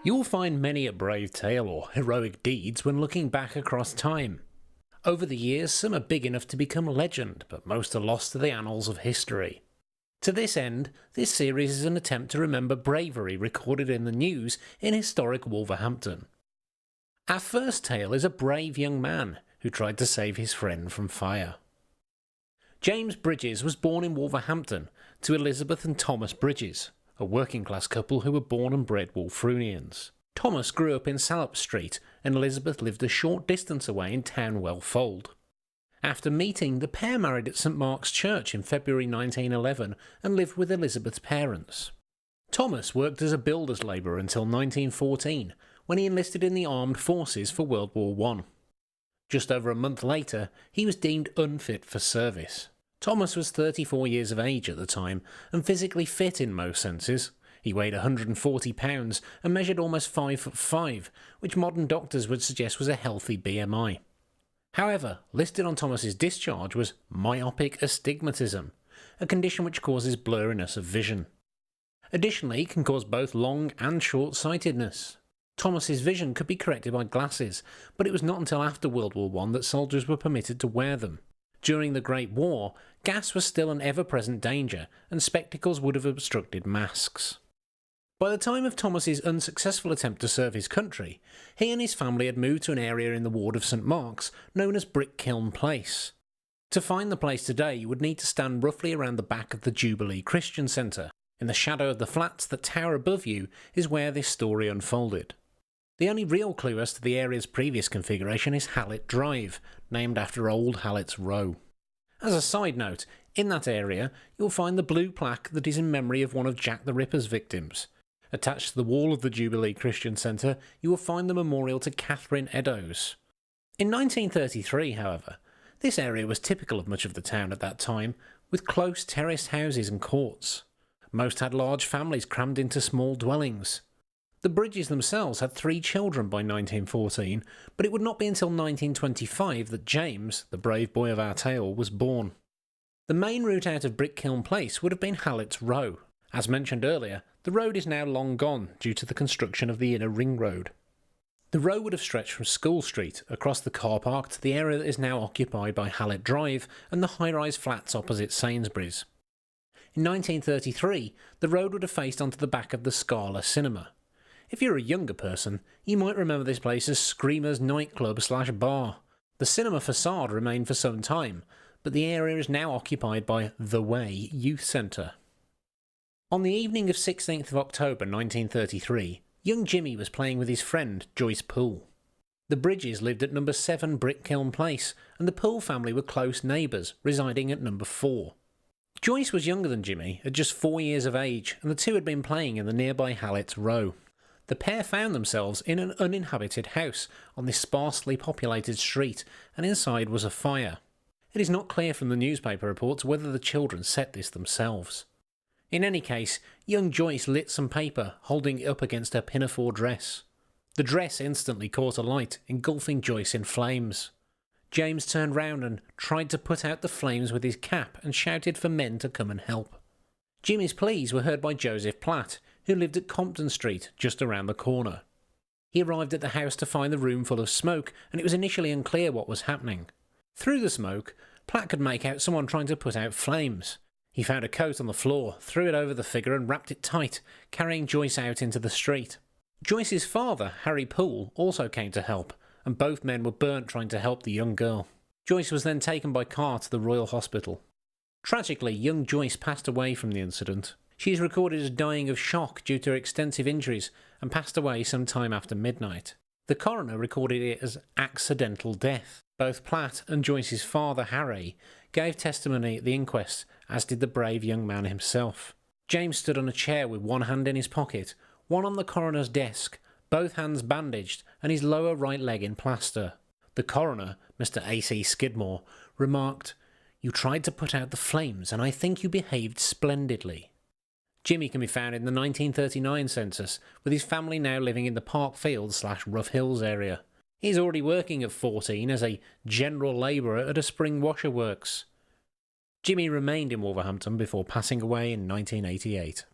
You will find many a brave tale or heroic deeds when looking back across time. Over the years, some are big enough to become legend, but most are lost to the annals of history. To this end, this series is an attempt to remember bravery recorded in the news in historic Wolverhampton. Our first tale is a brave young man who tried to save his friend from fire. James Bridges was born in Wolverhampton to Elizabeth and Thomas Bridges, a working class couple who were born and bred Wolfrunians. Thomas grew up in Salop Street and Elizabeth lived a short distance away in Townwell Fold. After meeting, the pair married at St Mark's Church in February 1911 and lived with Elizabeth's parents. Thomas worked as a builder's labourer until 1914, when he enlisted in the armed forces for World War I. Just over a month later, he was deemed unfit for service. Thomas was 34 years of age at the time and physically fit in most senses. He weighed 140 pounds and measured almost 5'5", which modern doctors would suggest was a healthy BMI. However, listed on Thomas's discharge was myopic astigmatism, a condition which causes blurriness of vision. Additionally, it can cause both long and short-sightedness. Thomas's vision could be corrected by glasses, but it was not until after World War I that soldiers were permitted to wear them. During the Great War, gas was still an ever-present danger, and spectacles would have obstructed masks. By the time of Thomas's unsuccessful attempt to serve his country, he and his family had moved to an area in the ward of St Mark's known as Brick Kiln Place. To find the place today, you would need to stand roughly around the back of the Jubilee Christian Centre. In the shadow of the flats that tower above you is where this story unfolded. The only real clue as to the area's previous configuration is Hallett Drive, named after Old Hallett's Row. As a side note, in that area you'll find the blue plaque that is in memory of one of Jack the Ripper's victims. Attached to the wall of the Jubilee Christian Centre you will find the memorial to Catherine Eddowes. In 1933, however, this area was typical of much of the town at that time, with close terraced houses and courts. Most had large families crammed into small dwellings. The Bridges themselves had 3 children by 1914, but it would not be until 1925 that James, the brave boy of our tale, was born. The main route out of Brick Kiln Place would have been Hallett's Row. As mentioned earlier, the road is now long gone due to the construction of the inner ring road. The road would have stretched from School Street across the car park to the area that is now occupied by Hallett Drive and the high-rise flats opposite Sainsbury's. In 1933, the road would have faced onto the back of the Scala Cinema. If you're a younger person, you might remember this place as Screamer's nightclub/bar. The cinema facade remained for some time, but the area is now occupied by The Way Youth Centre. On the evening of 16th of October 1933, young Jimmy was playing with his friend Joyce Poole. The Bridges lived at number 7 Brick Kiln Place, and the Poole family were close neighbours, residing at number 4. Joyce was younger than Jimmy, at just 4 years of age, and the two had been playing in the nearby Hallett's Row. The pair found themselves in an uninhabited house on this sparsely populated street, and inside was a fire. It is not clear from the newspaper reports whether the children set this themselves. In any case, young Joyce lit some paper, holding it up against her pinafore dress. The dress instantly caught alight, engulfing Joyce in flames. James turned round and tried to put out the flames with his cap and shouted for men to come and help. Jimmy's pleas were heard by Joseph Platt, who lived at Compton Street, just around the corner. He arrived at the house to find the room full of smoke, and it was initially unclear what was happening. Through the smoke, Platt could make out someone trying to put out flames. He found a coat on the floor, threw it over the figure and wrapped it tight, carrying Joyce out into the street. Joyce's father, Harry Poole, also came to help, and both men were burnt trying to help the young girl. Joyce was then taken by car to the Royal Hospital. Tragically, young Joyce passed away from the incident. She is recorded as dying of shock due to her extensive injuries and passed away some time after midnight. The coroner recorded it as accidental death. Both Platt and Joyce's father, Harry, gave testimony at the inquest, as did the brave young man himself. James stood on a chair with one hand in his pocket, one on the coroner's desk, both hands bandaged and his lower right leg in plaster. The coroner, Mr. A.C. Skidmore, remarked, "You tried to put out the flames and I think you behaved splendidly." Jimmy can be found in the 1939 census, with his family now living in the Parkfield/Rough Hills area. He's already working at 14 as a general labourer at a spring washer works. Jimmy remained in Wolverhampton before passing away in 1988.